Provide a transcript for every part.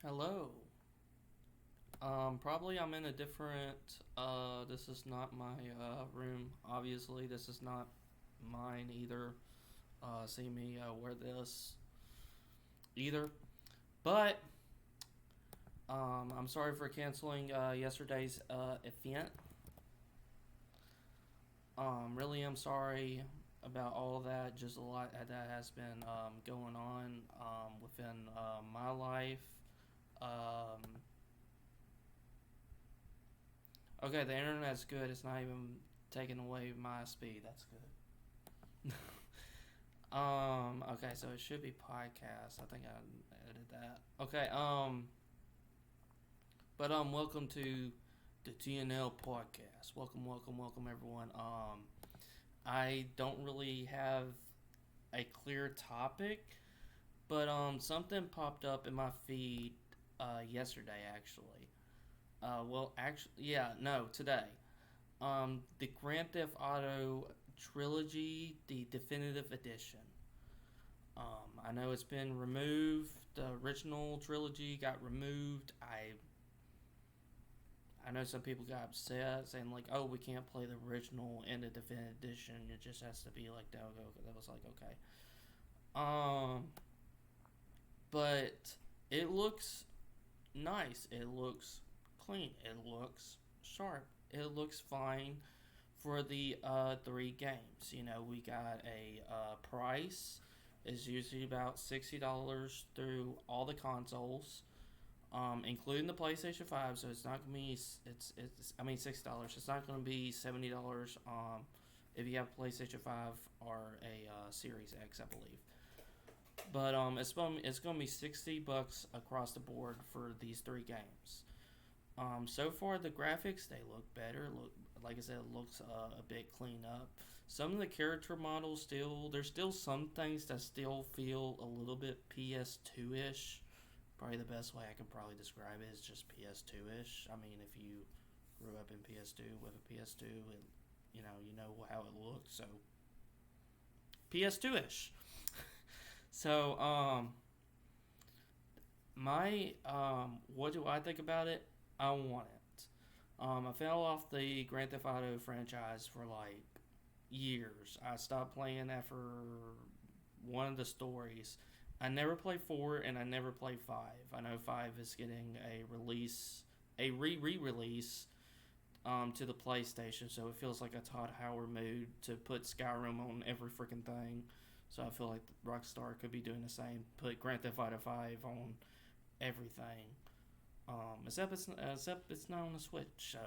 Hello. Probably I'm in a different. This is not my room. Obviously, this is not mine either. See me wear this either. But I'm sorry for canceling yesterday's event. Really, I'm sorry about all of that. Just a lot that has been going on within my life. Um, okay, the internet's good. It's not even taking away my speed. That's good. Okay, so it should be podcast. I think I edited that. Okay, welcome to the TNL podcast. Welcome everyone. I don't really have a clear topic, but something popped up in my feed yesterday actually. No, today. The Grand Theft Auto Trilogy, the definitive edition. I know it's been removed. The original trilogy got removed. I know some people got upset saying like, "Oh, we can't play the original in the definitive edition. It just has to be like that." That was like okay. Um, but it looks nice. It looks clean. It looks sharp. It looks fine for the three games. You know, we got a price is usually about $60 through all the consoles, including the PlayStation 5. So it's not gonna be it's I mean $60. It's not gonna be $70 if you have a PlayStation 5 or a Series X, I believe. But it's gonna be $60 across the board for these three games. So far the graphics they look better. Look like I said, it looks a bit cleaned up. Some of the character models there's still some things that still feel a little bit PS2 ish. Probably the best way I can probably describe it is just PS2 ish. I mean, if you grew up in PS2 with a PS2, you know how it looks. So PS2 ish. So my what do I think about it? I want it. I fell off the Grand Theft Auto franchise for like years. I stopped playing after one of the stories. I never played 4 and I never played 5. I know 5 is getting a re-release to the PlayStation, so it feels like a Todd Howard mood to put Skyrim on every freaking thing. So I feel like Rockstar could be doing the same. Put Grand Theft Auto 5 on everything. Except it's not on the Switch. So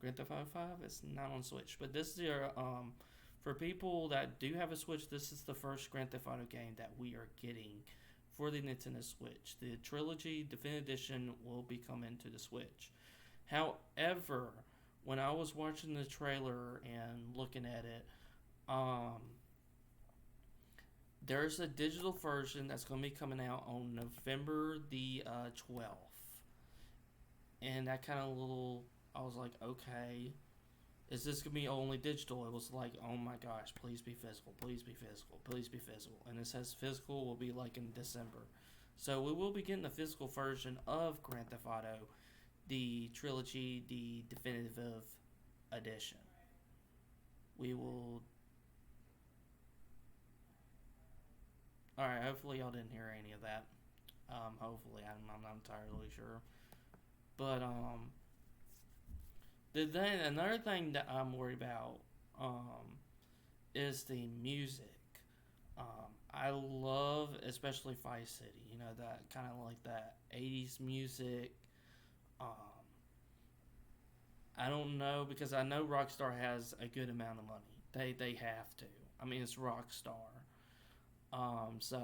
Grand Theft Auto 5 is not on Switch. But this is your for people that do have a Switch. This is the first Grand Theft Auto game that we are getting for the Nintendo Switch. The Trilogy Definitive Edition will be coming to the Switch. However, when I was watching the trailer and looking at it, um, there's a digital version that's going to be coming out on November the 12th. And that kind of little, I was like, okay, is this going to be only digital? It was like, oh my gosh, please be physical, please be physical, please be physical. And it says physical will be like in December. So we will be getting the physical version of Grand Theft Auto, the trilogy, the definitive edition. We will. All right. Hopefully y'all didn't hear any of that. Hopefully I'm not entirely sure. But another thing that I'm worried about is the music. I love especially Vice City. You know that kind of like that '80s music. Um, I don't know because I know Rockstar has a good amount of money. They have to. I mean it's Rockstar. So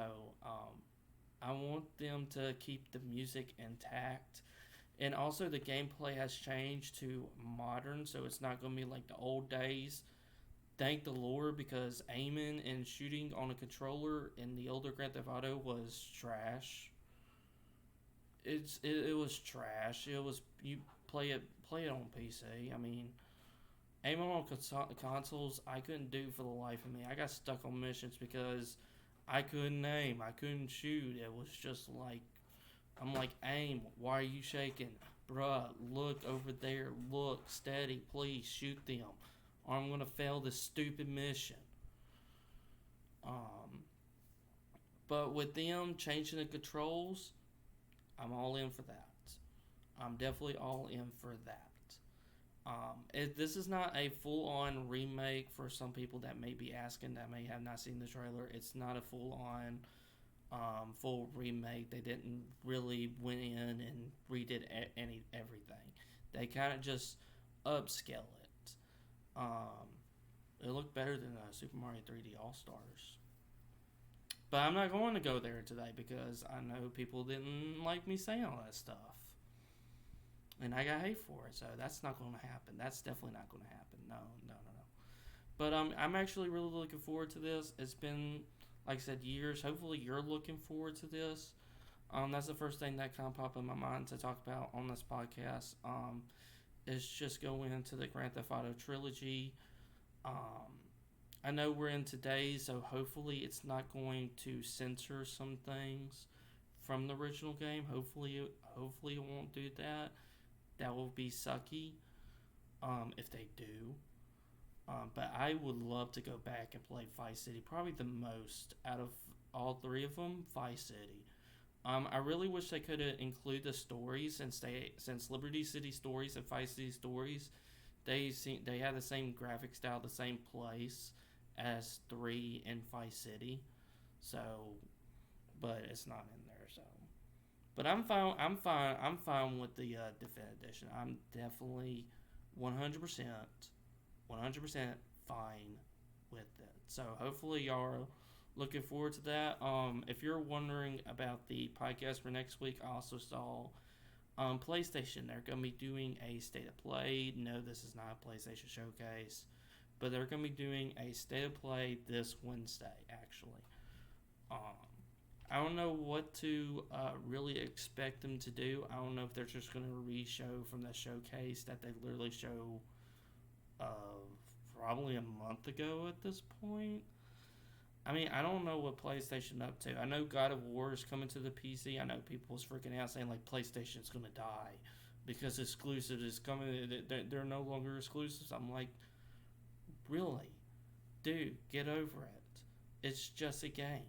I want them to keep the music intact. And also, the gameplay has changed to modern, so it's not going to be like the old days. Thank the Lord, because aiming and shooting on a controller in the older Grand Theft Auto was trash. It was trash. It was you play it on PC. I mean, aiming on consoles, I couldn't do for the life of me. I got stuck on missions because I couldn't aim. I couldn't shoot. It was just like I'm like, aim. Why are you shaking? Bruh, look over there. Look, steady. Please shoot them. Or I'm going to fail this stupid mission. Um, but with them changing the controls, I'm all in for that. I'm definitely all in for that. This is not a full-on remake for some people that may be asking that may have not seen the trailer. It's not a full-on full remake. They didn't really went in and redid everything. They kind of just upscale it. Um, it looked better than Super Mario 3D All Stars. But I'm not going to go there today because I know people didn't like me saying all that stuff. And I got hate for it, so that's not going to happen. That's definitely not going to happen. No, no, no, no. But I'm actually really looking forward to this. It's been, like I said, years. Hopefully you're looking forward to this. That's the first thing that kind of popped in my mind to talk about on this podcast. Is just going into the Grand Theft Auto trilogy. I know we're in today, so hopefully it's not going to censor some things from the original game. Hopefully it won't do that. That will be sucky if they do. But I would love to go back and play Vice City. Probably the most out of all three of them, Vice City. I really wish they could include the stories since Liberty City Stories and Vice City Stories, they have the same graphic style, the same place as 3 and Vice City. So, but it's not in there. So, but I'm fine. I'm fine with the Definitive Edition. I'm definitely 100%, 100% fine with it. So hopefully y'all are looking forward to that. If you're wondering about the podcast for next week, I also saw PlayStation. They're going to be doing a state of play. No, this is not a PlayStation showcase, but they're going to be doing a state of play this Wednesday, actually. I don't know what to really expect them to do. I don't know if they're just going to re-show from the showcase that they literally show probably a month ago at this point. I mean, I don't know what PlayStation up to. I know God of War is coming to the PC. I know people was freaking out saying like PlayStation's gonna die because exclusive is coming. They're no longer exclusives. I'm like, really, dude, get over it. It's just a game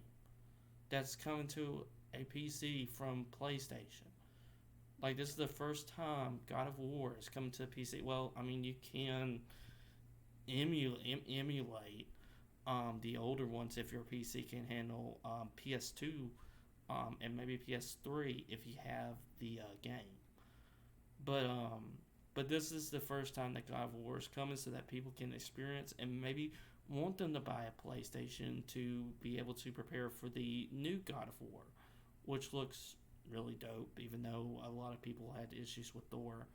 that's coming to a PC from PlayStation. Like, this is the first time God of War is coming to the PC. Well, I mean, you can emulate the older ones if your PC can handle PS2 and maybe PS3 if you have the game. But this is the first time that God of War is coming so that people can experience and maybe want them to buy a PlayStation to be able to prepare for the new God of War, which looks really dope, even though a lot of people had issues with Thor.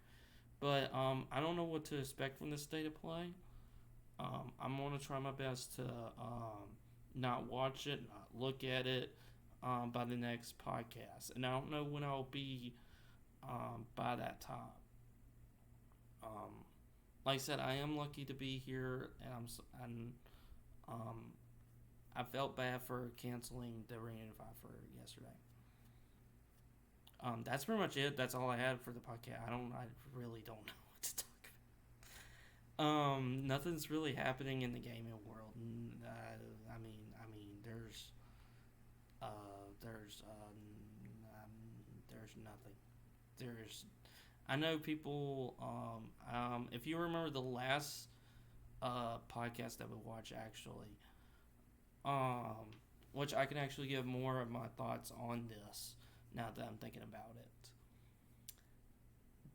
But I don't know what to expect from this state of play. I'm going to try my best to not watch it, not look at it by the next podcast. And I don't know when I'll be by that time. Like I said, I am lucky to be here, and I felt bad for canceling the reunion for yesterday. That's pretty much it. That's all I had for the podcast. I really don't know what to talk about. Nothing's really happening in the gaming world. There's nothing. I know people. If you remember the last podcast that we watched, actually, which I can actually give more of my thoughts on this now that I'm thinking about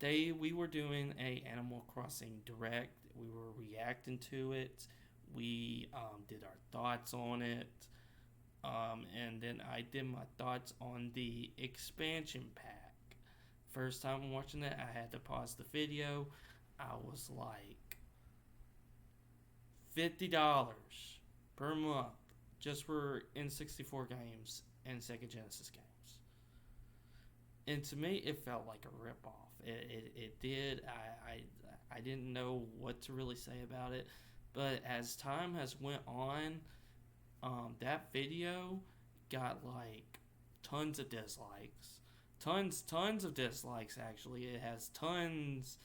it. We were doing a Animal Crossing Direct. We were reacting to it. We did our thoughts on it. And then I did my thoughts on the expansion pack. First time watching it, I had to pause the video. I was like, $50 per month just for N64 games and Sega Genesis games. And to me, it felt like a ripoff. It did. I didn't know what to really say about it. But as time has went on, that video got like tons of dislikes. tons of dislikes. Actually, it has tons,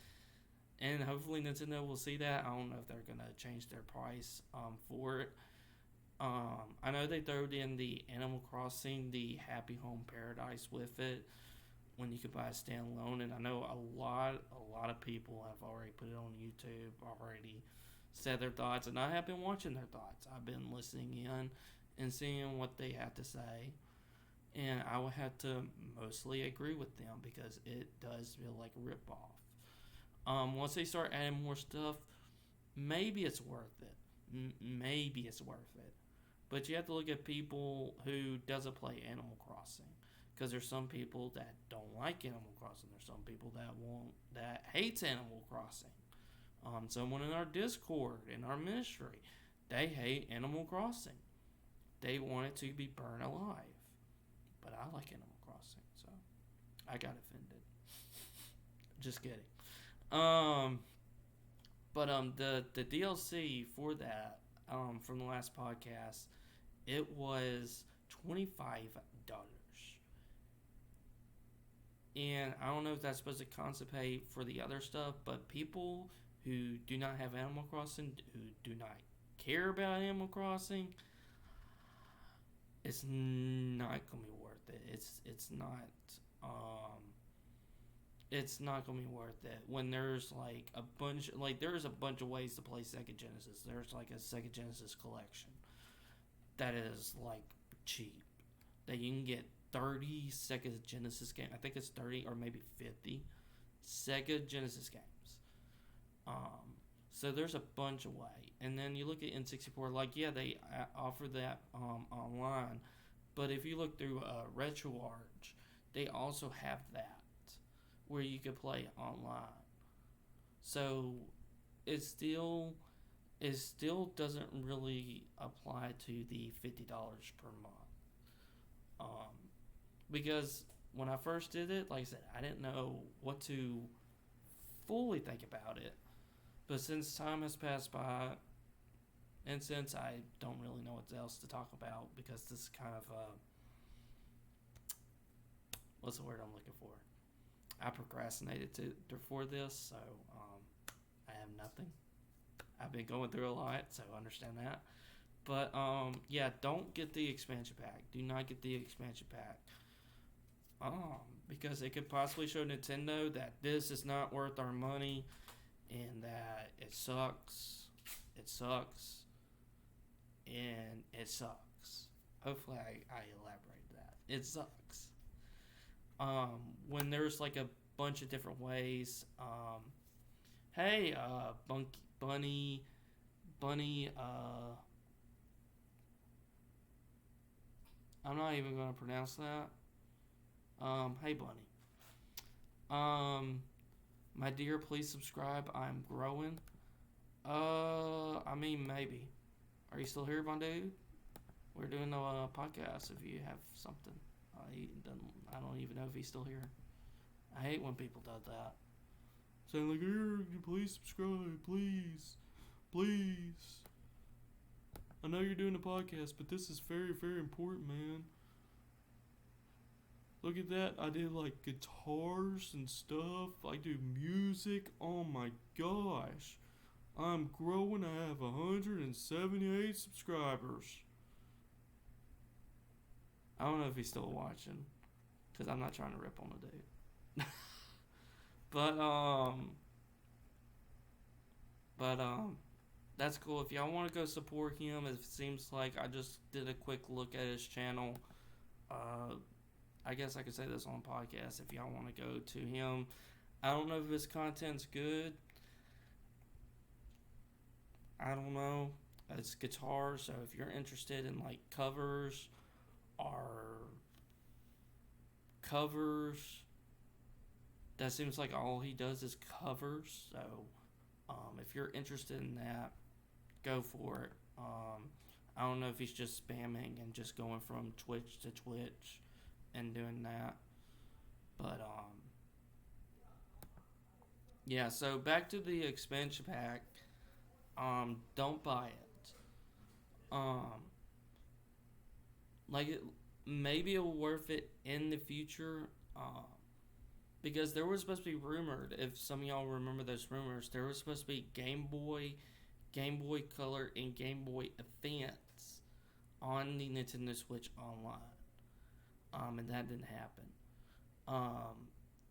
and hopefully Nintendo will see that. I don't know if they're gonna change their price for it. I know they threw in the Animal Crossing, the Happy Home Paradise with it when you could buy a standalone, and I know a lot of people have already put it on YouTube, already said their thoughts, and I have been watching their thoughts. I've been listening in and seeing what they have to say, and I would have to mostly agree with them because it does feel like a ripoff. Once they start adding more stuff, maybe it's worth it. Maybe it's worth it. But you have to look at people who doesn't play Animal Crossing, because there's some people that don't like Animal Crossing. There's some people that hates Animal Crossing. Someone in our Discord, in our ministry, they hate Animal Crossing. They want it to be burned alive. But I like Animal Crossing, so I got offended. Just kidding. Um, the DLC for that from the last podcast, it was $25. And I don't know if that's supposed to compensate for the other stuff, but people who do not have Animal Crossing, who do not care about Animal Crossing, it's not gonna be worth it. It's not gonna be worth it when there's there's a bunch of ways to play Sega Genesis. There's like a Sega Genesis collection that is like cheap, that you can get 30 Sega Genesis games. I think it's 30 or maybe 50 Sega Genesis games. So there's a bunch of way. And then you look at N64, like, yeah, they offer that online. But if you look through RetroArch, they also have that where you could play online. So it still doesn't really apply to the $50 per month. Because when I first did it, like I said, I didn't know what to fully think about it. But since time has passed by, and since I don't really know what else to talk about, because this is kind of what's the word I'm looking for? I procrastinated for this, so I have nothing. I've been going through a lot, so understand that. But yeah, don't get the expansion pack. Do not get the expansion pack. Because it could possibly show Nintendo that this is not worth our money, and that it sucks. It sucks. And it sucks. Hopefully I elaborated that. It sucks. When there's like a bunch of different ways. Hey, Bunny, I'm not even going to pronounce that. Hey, Bunny. My dear, please subscribe. I'm growing. I mean, maybe. Are you still here, my dude? We're doing a podcast if you have something. I don't even know if he's still here. I hate when people do that. Saying like, here, please subscribe, please. Please. I know you're doing a podcast, but this is very, very important, man. Look at that. I did like guitars and stuff. I do music. Oh my gosh. I'm growing. I have 178 subscribers. I don't know if he's still watching, because I'm not trying to rip on the dude. but that's cool. If y'all want to go support him, it seems like I just did a quick look at his channel. I guess I could say this on podcast. If y'all want to go to him, I don't know if his content's good. I don't know. It's guitar, so if you're interested in like covers, that seems like all he does is covers. So if you're interested in that, go for it. I don't know if he's just spamming and just going from Twitch to Twitch and doing that, but yeah. So back to the expansion pack. Don't buy it. Like maybe it'll worth it in the future. Um, because there was supposed to be rumored, if some of y'all remember those rumors, there was supposed to be Game Boy Color, and Game Boy Advance on the Nintendo Switch Online. And that didn't happen.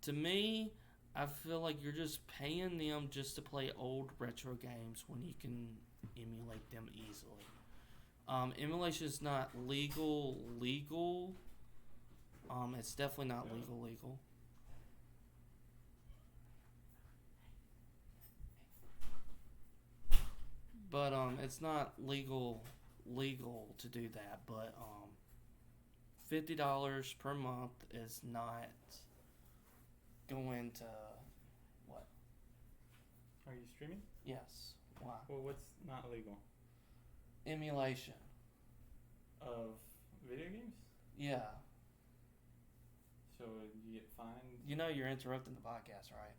To me, I feel like you're just paying them just to play old retro games when you can emulate them easily. Emulation is not legal. It's definitely not legal. But it's not legal to do that. But $50 per month is not going to what? Are you streaming? Yes. Why? Well, what's not legal? Emulation. Of video games? Yeah. So you get fined? You know you're interrupting the podcast, right?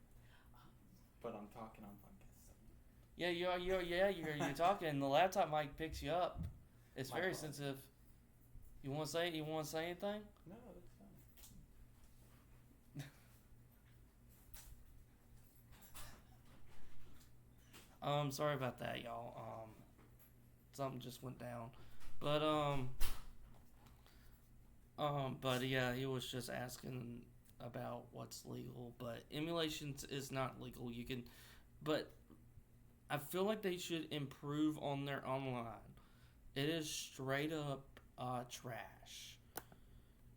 But I'm talking on podcast. Yeah, you're talking, and the laptop mic picks you up. It's My very fault. sensitive. You want to say it? You want to say anything? No, that's fine. Sorry about that, y'all. Something just went down, but but yeah, he was just asking about what's legal, but emulation is not legal. You can, but I feel like they should improve on their online. It is straight up trash.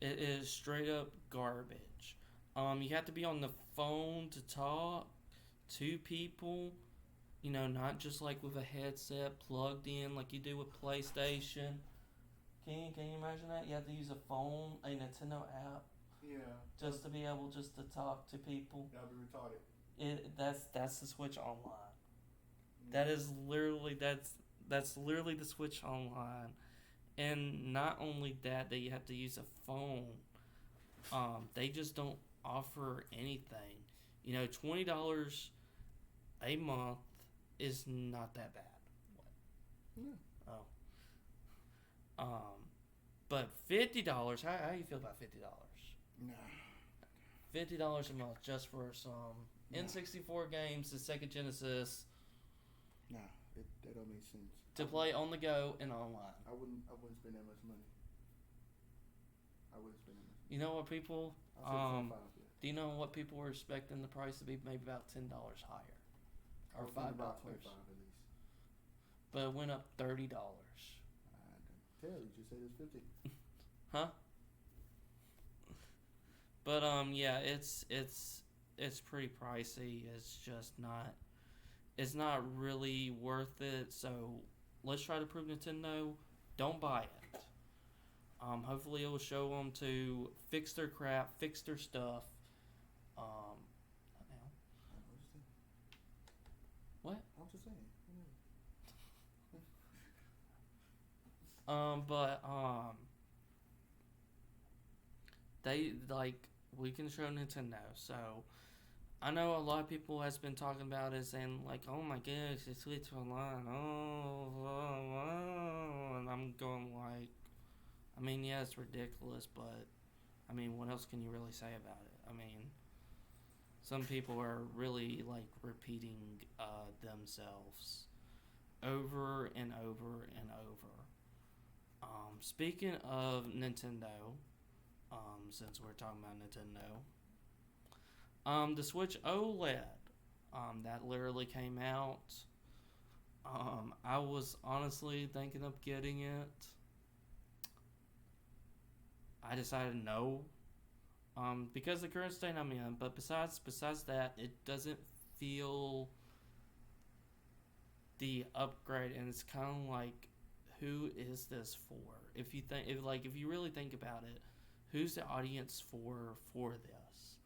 It is straight up garbage. You have to be on the phone to talk to people. You know, not just like with a headset plugged in like you do with PlayStation. Can you imagine that? You have to use a phone, a Nintendo app, Yeah. just to be able just to talk to people. That'll be retarded. That's the Switch Online. That is literally that's literally the Switch Online, and not only that, you have to use a phone. They just don't offer anything. You know, $20 a month is not that bad. Yeah. Oh. But $50. How you feel about $50? Nah. $50 a month just for some N64 games, the Sega Genesis, Nah. That don't make sense. to play on the go and online. I wouldn't spend that much money. I wouldn't spend that much. You know what people? I'll say 25, yeah. Do you know what people were expecting the price to be? Maybe about $10 higher, I or was thinking $5. about 25 at least. But it went up $30. I tell you, just said it's 50. Huh? But yeah, it's pretty pricey. It's just not. It's not really worth it. So let's try to prove Nintendo. Don't buy it. Hopefully it will show them to fix their crap, fix their stuff. Not now. What? I'm just saying. But they like we can show Nintendo. So I know a lot of people has been talking about it, saying like, "Oh my gosh, the Switch Online!" And I'm going like, I mean, yeah, it's ridiculous, but I mean, what else can you really say about it? I mean, some people are really like repeating themselves over and over and over. Speaking of Nintendo, since we're talking about Nintendo, the Switch OLED, that literally came out. I was honestly thinking of getting it. I decided no, because the current state I'm in. But besides that, it doesn't feel the upgrade, and it's kind of like, who is this for? If you really think about it, who's the audience for this?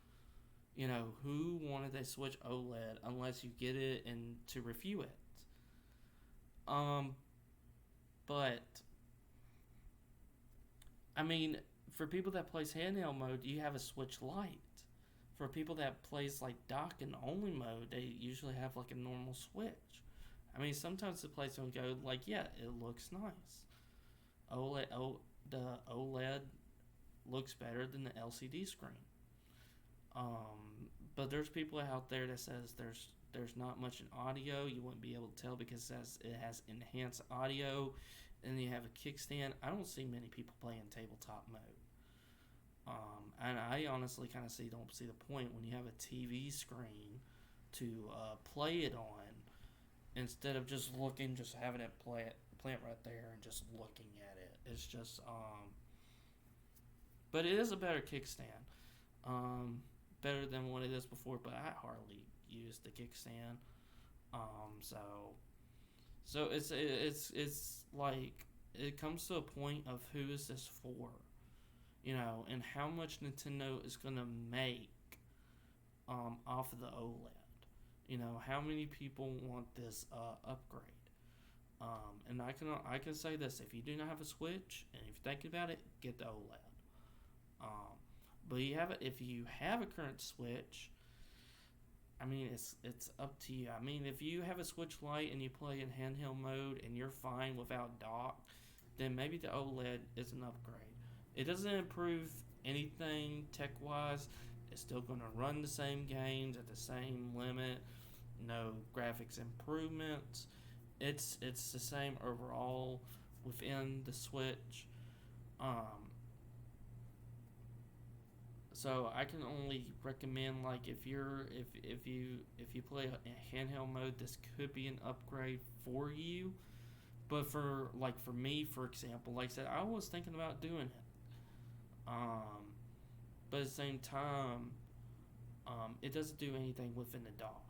You know, who wanted a Switch OLED unless you get it and to review it? But I mean, for people that plays handheld mode, you have a Switch Lite. For people that plays like dock and only mode, they usually have like a normal Switch. I mean, sometimes the place will go like, yeah, it looks nice. The OLED looks better than the LCD screen. But there's people out there that says there's not much in audio. You wouldn't be able to tell because it has enhanced audio, and you have a kickstand. I don't see many people playing tabletop mode. And I honestly kind of don't see the point when you have a TV screen to play it on instead of just having it plant right there and just looking at it. It's just but it is a better kickstand, better than what it is before. But I hardly use the kickstand, so it's like it comes to a point of who is this for, and how much Nintendo is gonna make off of the OLED. How many people want this upgrade? And I can say this: if you do not have a Switch, and if you're thinking about it, get the OLED. But if you have a current Switch, I mean, it's up to you. I mean, if you have a Switch Lite and you play in handheld mode and you're fine without dock, then maybe the OLED is an upgrade. It doesn't improve anything tech-wise. It's still going to run the same games at the same limit. No graphics improvements. It's the same overall within the Switch. So I can only recommend, like, if you play a handheld mode, this could be an upgrade for you. But for me, for example, like I said, I was thinking about doing it. But at the same time, it doesn't do anything within the dock.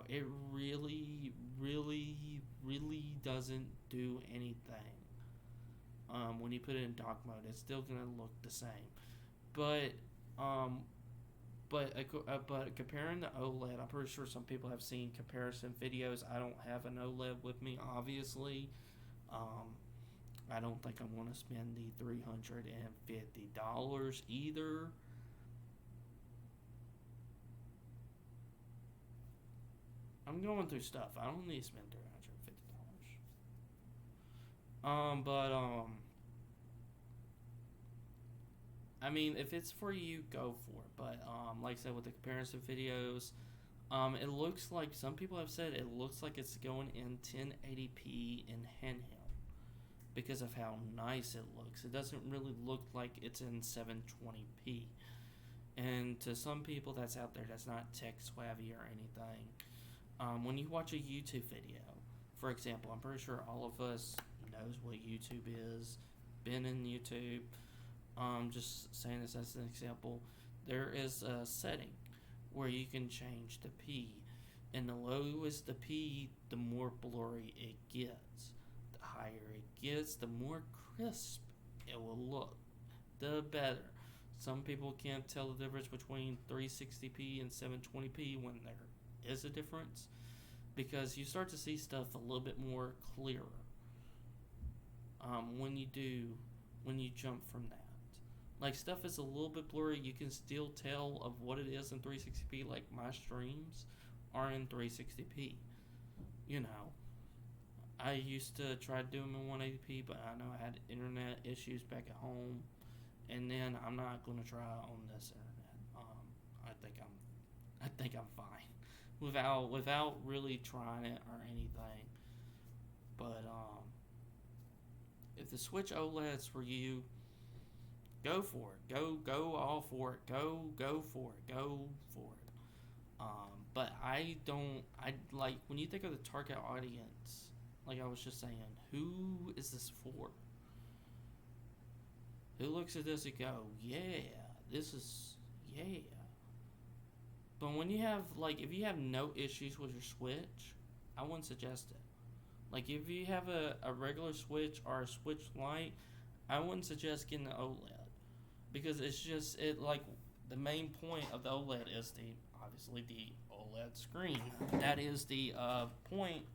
It really, really, really doesn't do anything. When you put it in dock mode, it's still gonna look the same. But comparing the OLED, I'm pretty sure some people have seen comparison videos. I don't have an OLED with me, obviously. I don't think I want to spend the $350 either. I'm going through stuff. I don't need to spend $350. I mean, if it's for you, go for it. But like I said, with the comparison videos, it looks like some people have said it looks like it's going in 1080p in handheld because of how nice it looks. It doesn't really look like it's in 720p. And to some people that's out there that's not tech savvy or anything, when you watch a YouTube video, for example, I'm pretty sure all of us knows what YouTube is, been in YouTube. Just saying this as an example, there is a setting where you can change the P, and the lowest the P, the more blurry it gets. The higher it gets, the more crisp it will look, the better. Some people can't tell the difference between 360p and 720p when there is a difference, because you start to see stuff a little bit more clearer when you jump from that. Like, stuff is a little bit blurry. You can still tell of what it is in 360p. Like, my streams are in 360p. I used to try to do them in 180p, but I know I had internet issues back at home, and then I'm not going to try on this internet. I think I'm fine without really trying it or anything. But if the Switch OLED's for you, go for it. Go all for it. Go for it. Go for it. But I like, when you think of the target audience, like I was just saying, who is this for? Who looks at this and go, yeah, yeah. But when you have, like, if you have no issues with your Switch, I wouldn't suggest it. Like, if you have a regular Switch or a Switch Lite, I wouldn't suggest getting the OLED. Because it's just, like, the main point of the OLED is obviously the OLED screen. That is the point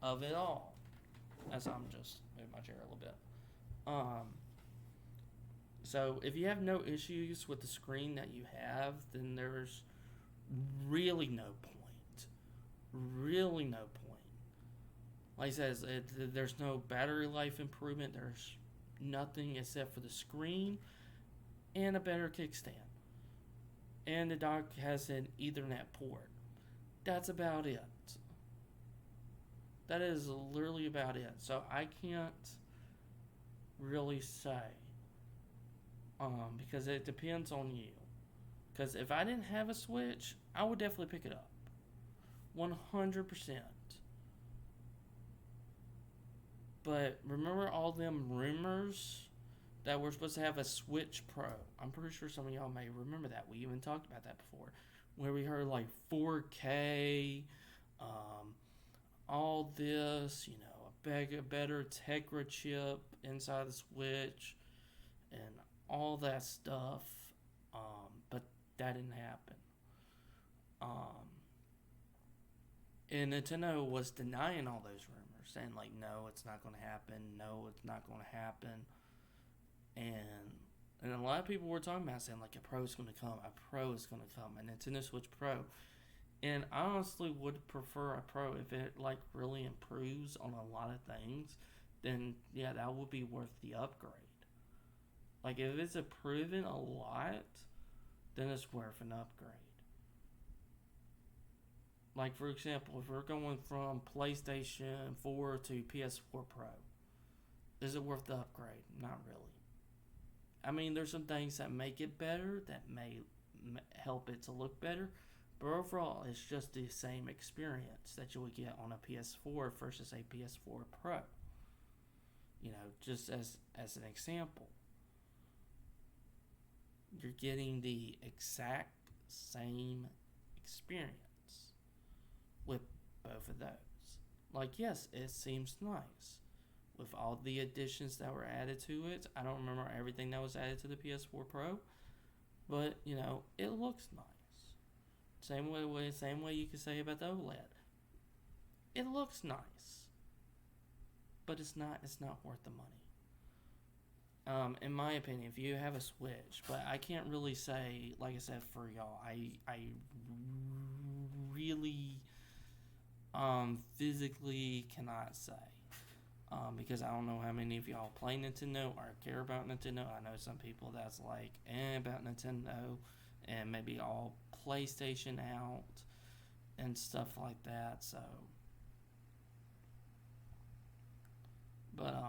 of it all. As I'm just moving my chair a little bit. So if you have no issues with the screen that you have, then there's really no point. Really no point. Like I said, there's no battery life improvement. There's nothing except for the screen. and a better kickstand. And the dock has an Ethernet port. That's about it. That is literally about it. So I can't really say. Because it depends on you. Because if I didn't have a Switch, I would definitely pick it up. 100%. But remember all them rumors that we're supposed to have a Switch Pro? I'm pretty sure some of y'all may remember that. We even talked about that before. Where we heard like 4K, all this, a better Tegra chip inside the Switch, and all that stuff. But that didn't happen. And Nintendo was denying all those rumors, saying like, no, it's not going to happen. No, it's not going to happen. And a lot of people were talking about saying like a Pro is going to come, a Pro is going to come, a Nintendo Switch Pro. And I honestly would prefer a Pro if it like really improves on a lot of things. Then yeah, that would be worth the upgrade. Like if it's improving a lot, then it's worth an upgrade. Like for example, if we're going from PlayStation 4 to PS4 Pro, is it worth the upgrade? Not really. I mean, there's some things that make it better, that may help it to look better, but overall, it's just the same experience that you would get on a PS4 versus a PS4 Pro. Just as an example, you're getting the exact same experience with both of those. Like, yes, it seems nice. With all the additions that were added to it, I don't remember everything that was added to the PS4 Pro, but it looks nice. Same way you could say about the OLED. It looks nice, but it's not worth the money. In my opinion, if you have a Switch, but I can't really say, like I said, for y'all, I really physically cannot say. Because I don't know how many of y'all play Nintendo or care about Nintendo. I know some people that's like, about Nintendo, and maybe all PlayStation out and stuff like that. So, but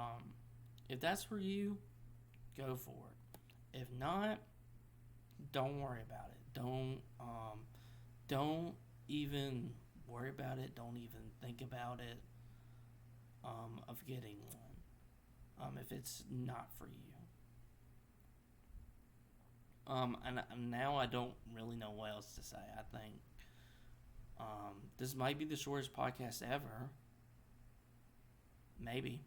if that's for you, go for it. If not, don't worry about it. Don't even worry about it. Don't even think about it. Of getting one, if it's not for you. And now I don't really know what else to say. I think this might be the shortest podcast ever. Maybe,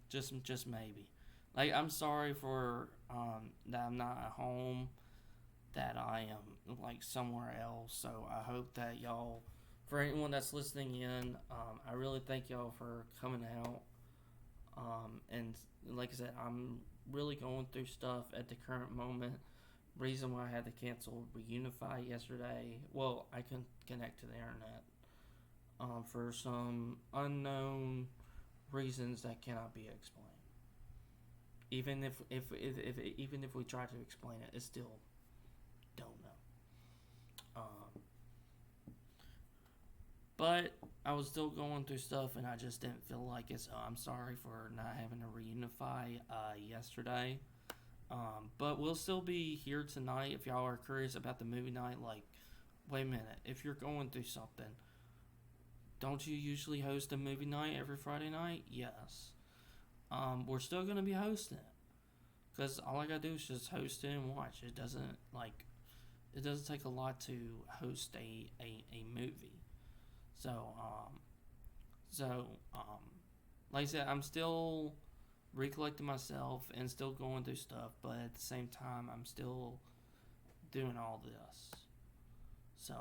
just maybe. Like, I'm sorry for that I'm not at home, that I am like somewhere else. So I hope that y'all, for anyone that's listening in, I really thank y'all for coming out. And like I said, I'm really going through stuff at the current moment. Reason why I had to cancel Reunify yesterday. Well, I couldn't connect to the internet for some unknown reasons that cannot be explained. Even if we try to explain it, it's still don't know. But I was still going through stuff, and I just didn't feel like it. So I'm sorry for not having to reunify yesterday. But we'll still be here tonight. If y'all are curious about the movie night, like, wait a minute. If you're going through something, don't you usually host a movie night every Friday night? Yes. We're still going to be hosting it. Because all I got to do is just host it and watch. It doesn't take a lot to host a movie. So, like I said, I'm still recollecting myself and still going through stuff, but at the same time, I'm still doing all this. So,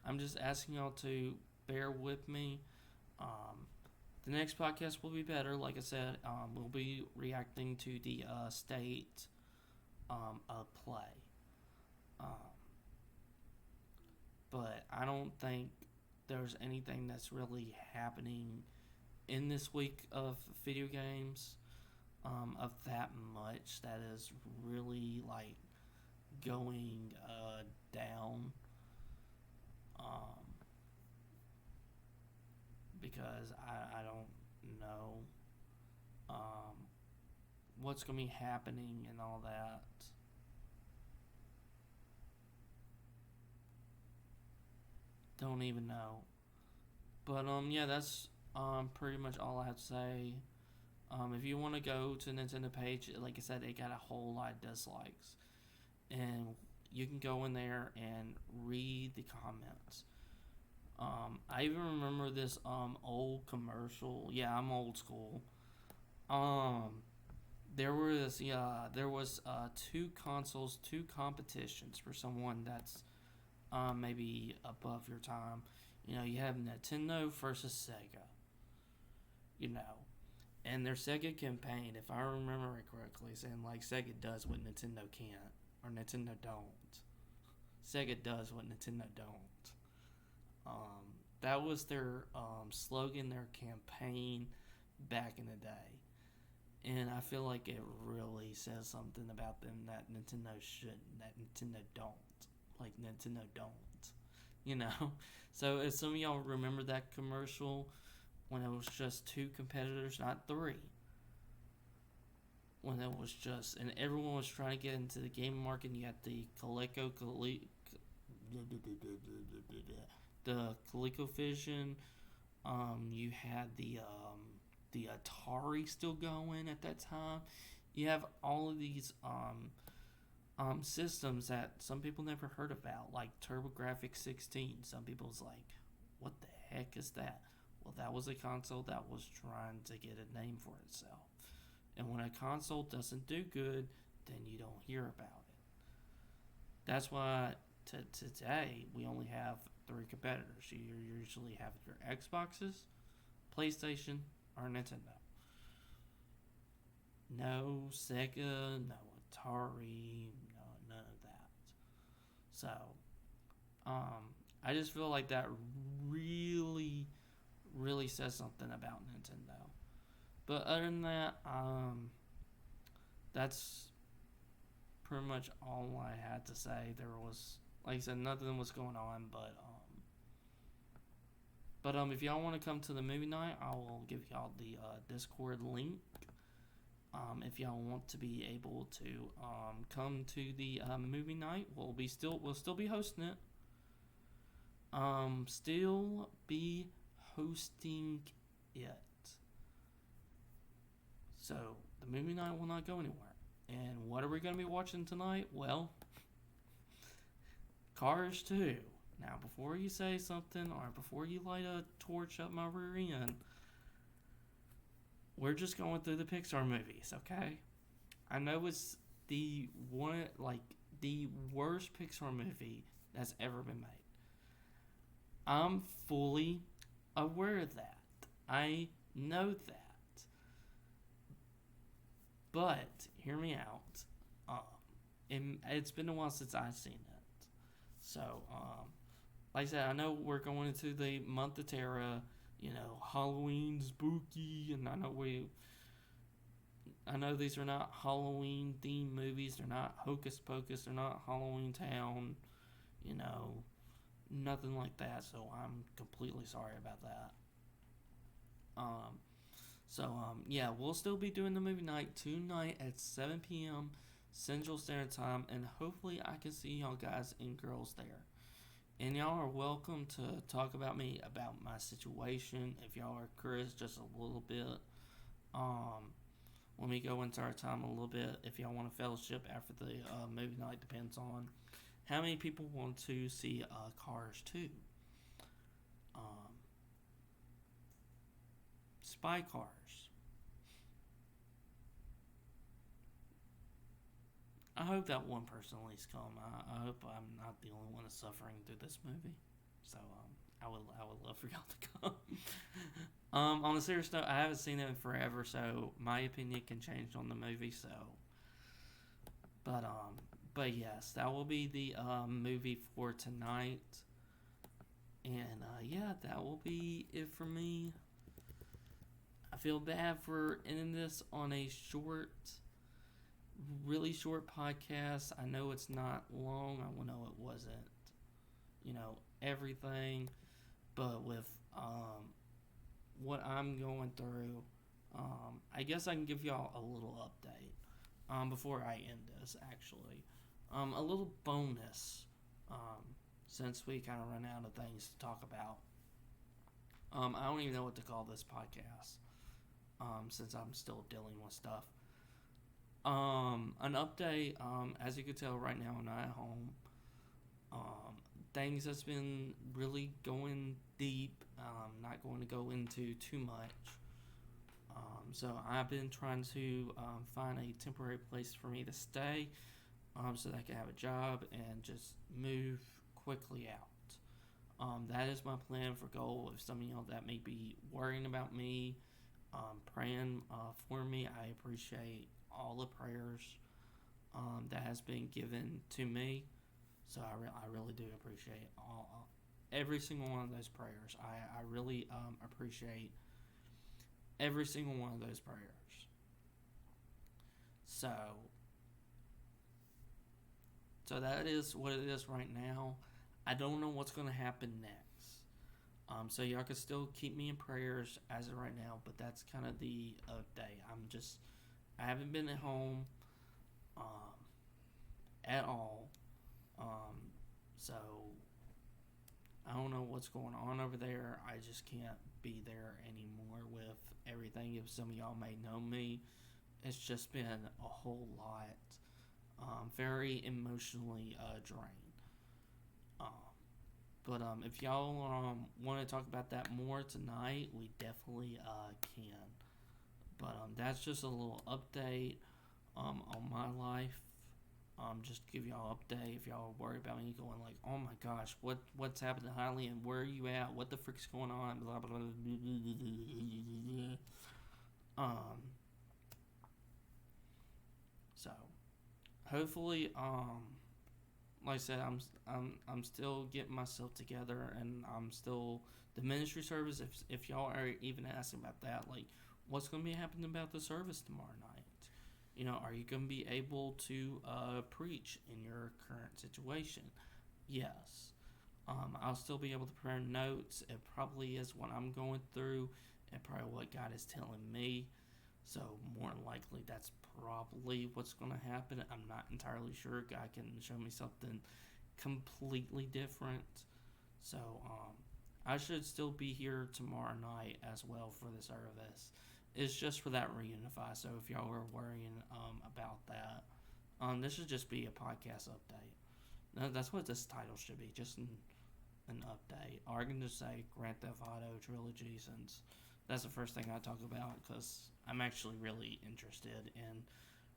I'm just asking y'all to bear with me. The next podcast will be better. Like I said, we'll be reacting to the state of play. But I don't think there's anything that's really happening in this week of video games. of that much that is really like going down. Um, because I don't know what's going to be happening and all that. Don't even know. But yeah, that's pretty much all I have to say. If you want to go to the Nintendo page, like I said, it got a whole lot of dislikes, and you can go in there and read the comments. I even remember this old commercial. Yeah, I'm old school. There was two consoles, two competitions for someone that's maybe above your time. You know, you have Nintendo versus Sega. You know, and their Sega campaign, if I remember it correctly, saying like Sega does what Nintendo can't or Nintendo don't. Sega does what Nintendo don't. That was their slogan, their campaign back in the day. And I feel like it really says something about them that Nintendo shouldn't, that Nintendo don't. Like, Nintendo don't. You know? So, if some of y'all remember that commercial when it was just two competitors, not three. When it was just, and everyone was trying to get into the game market, and you had the ColecoVision. You had the Atari still going at that time. You have all of these systems that some people never heard about, like TurboGrafx 16. Some people's like, what the heck is that? Well, that was a console that was trying to get a name for itself. And when a console doesn't do good, then you don't hear about it. That's why today we only have three competitors. You usually have your Xboxes, PlayStation, or Nintendo. No Sega, no Atari, no none of that. So, I just feel like that really, really says something about Nintendo. But other than that, that's pretty much all I had to say. There was, like I said, nothing was going on, but if y'all want to come to the movie night, I will give y'all the Discord link. If y'all want to be able to come to the movie night, we'll still be hosting it. Still be hosting it. So the movie night will not go anywhere. And what are we going to be watching tonight? Well, Cars 2. Now, before you say something or before you light a torch up my rear end, we're just going through the Pixar movies, okay? I know it's the worst Pixar movie that's ever been made. I'm fully aware of that. I know that. But hear me out. It's been a while since I've seen it. So, like I said, I know we're going into the month of Terra. You know, Halloween, spooky, and I know these are not Halloween themed movies. They're not Hocus Pocus. They're not Halloween Town. You know, nothing like that. So I'm completely sorry about that. Yeah, we'll still be doing the movie night tonight at 7 p.m. Central Standard Time, and hopefully I can see y'all guys and girls there. And y'all are welcome to talk about my situation. If y'all are curious just a little bit, when we go into our time a little bit, if y'all want a fellowship after the movie night, depends on how many people want to see Cars 2. Spy Cars. I hope that one person at least come. I hope I'm not the only one that's suffering through this movie. So I would love for y'all to come. On a serious note, I haven't seen it in forever, so my opinion can change on the movie. So, but yes, that will be the movie for tonight. And yeah, that will be it for me. I feel bad for ending this on a really short podcast. I know it's not long. I know it wasn't, everything. But with what I'm going through, I guess I can give y'all a little update before I end this, actually. A little bonus since we kind of run out of things to talk about. I don't even know what to call this podcast since I'm still dealing with stuff. An update, as you can tell right now, I'm not at home. Things that's been really going deep. Not going to go into too much. So I've been trying to find a temporary place for me to stay, so that I can have a job and just move quickly out. That is my plan for goal. If some of y'all that may be worrying about me, praying for me, I appreciate all the prayers that has been given to me. So I really do appreciate every single one of those prayers. I really appreciate every single one of those prayers. So that is what it is right now. I don't know what's going to happen next. So y'all can still keep me in prayers as of right now, but that's kind of the update. I haven't been at home at all. So I don't know what's going on over there. I just can't be there anymore with everything. If some of y'all may know me, it's just been a whole lot. Very emotionally drained. But if y'all want to talk about that more tonight, we definitely can. But that's just a little update on my life. Just to give y'all an update if y'all are worried about me going like, oh my gosh, what's happening to Highland? Where are you at? What the frick's going on? Blah blah blah. So hopefully, like I said, I'm still getting myself together, and I'm still the ministry service. If y'all are even asking about that, like, what's going to be happening about the service tomorrow night? Are you going to be able to preach in your current situation? Yes. I'll still be able to prepare notes. It probably is what I'm going through, and probably what God is telling me. So more than likely, that's probably what's going to happen. I'm not entirely sure. God can show me something completely different. So I should still be here tomorrow night as well for the service. It's just for that reunify. So if y'all are worrying about that, this should just be a podcast update. No, that's what this title should be, just an update. Or I can just say Grand Theft Auto Trilogy, since that's the first thing I talk about, because I'm actually really interested and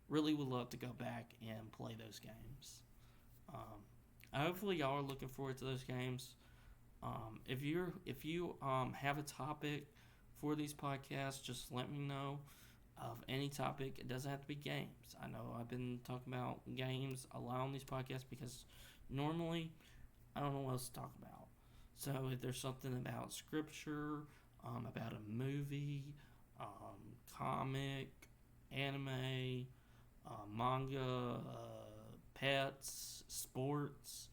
really would love to go back and play those games. Hopefully y'all are looking forward to those games. If you have a topic for these podcasts, just let me know of any topic. It doesn't have to be games. I know I've been talking about games a lot on these podcasts because normally I don't know what else to talk about. So if there's something about scripture, about a movie, comic, anime, manga, pets, sports,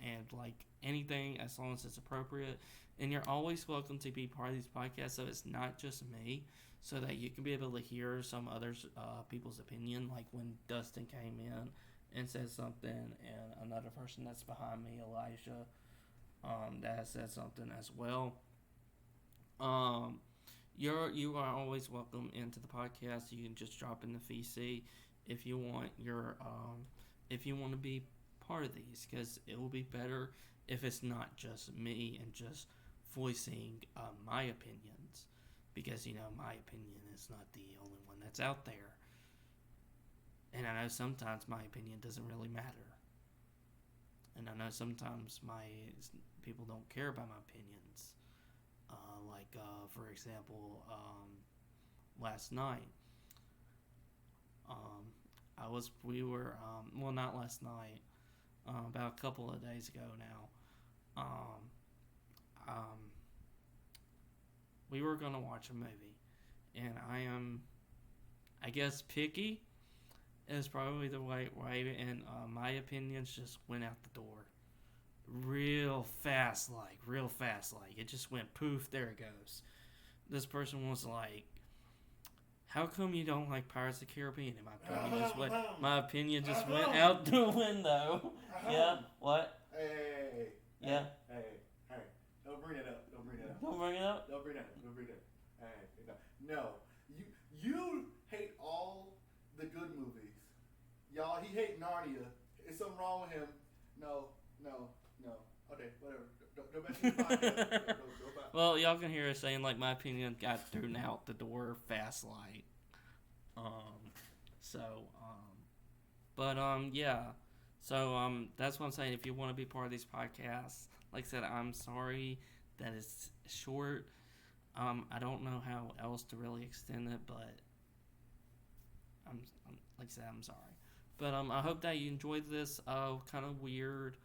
and like anything as long as it's appropriate. And you're always welcome to be part of these podcasts, so it's not just me, so that you can be able to hear some others people's opinion, like when Dustin came in and said something, and another person that's behind me, Elijah, that has said something as well. You are always welcome into the podcast. You can just drop in the VC if you want if you want to be part of these, because it will be better if it's not just me and just voicing my opinions, because my opinion is not the only one that's out there, and I know sometimes my opinion doesn't really matter, and I know sometimes people don't care about my opinions. For example, last night, not last night, about a couple of days ago now, we were gonna watch a movie, and I am, I guess, picky is probably the right way, and my opinions just went out the door, real fast, It just went poof. There it goes. This person was like, "How come you don't like Pirates of the Caribbean?" And my opinion just went out the window. Yeah. What? Hey. Yeah. Hey. Don't bring it up. Don't bring it up. Don't bring it up. Hey. No. You hate all the good movies. Y'all, he hate Narnia. Is something wrong with him? No. Okay, whatever. Go back to your podcast. Go back. Well, y'all can hear us saying like my opinion got thrown out the door fast like. Yeah. So that's what I'm saying. If you want to be part of these podcasts, like I said, I'm sorry that it's short. I don't know how else to really extend it, but I'm like I said, I'm sorry. But I hope that you enjoyed this kind of weird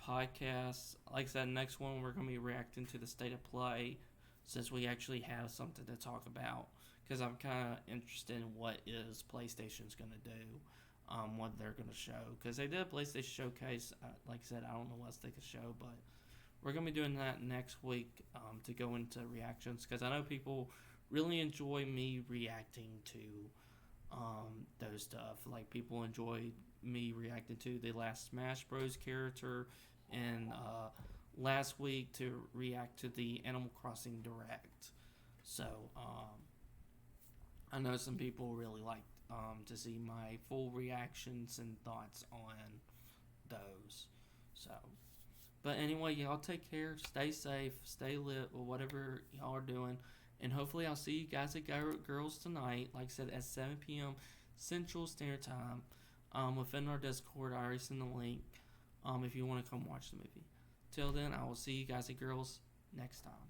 podcast. Like I said, next one we're gonna be reacting to the state of play, since we actually have something to talk about. Because I'm kind of interested in what is PlayStation's gonna do, what they're gonna show. Because they did a PlayStation showcase. Like I said, I don't know what else they could show, but we're gonna be doing that next week to go into reactions. Because I know people really enjoy me reacting to those stuff. Like people enjoyed me reacting to the last Smash Bros character, and last week to react to the Animal Crossing Direct. So I know some people really like to see my full reactions and thoughts on those. So, but anyway, y'all take care, stay safe, stay lit, or whatever y'all are doing. And hopefully I'll see you guys at Girls Tonight, like I said, at 7 p.m. Central Standard Time. Within our Discord, I already sent the link if you want to come watch the movie. Till then, I will see you guys at Girls next time.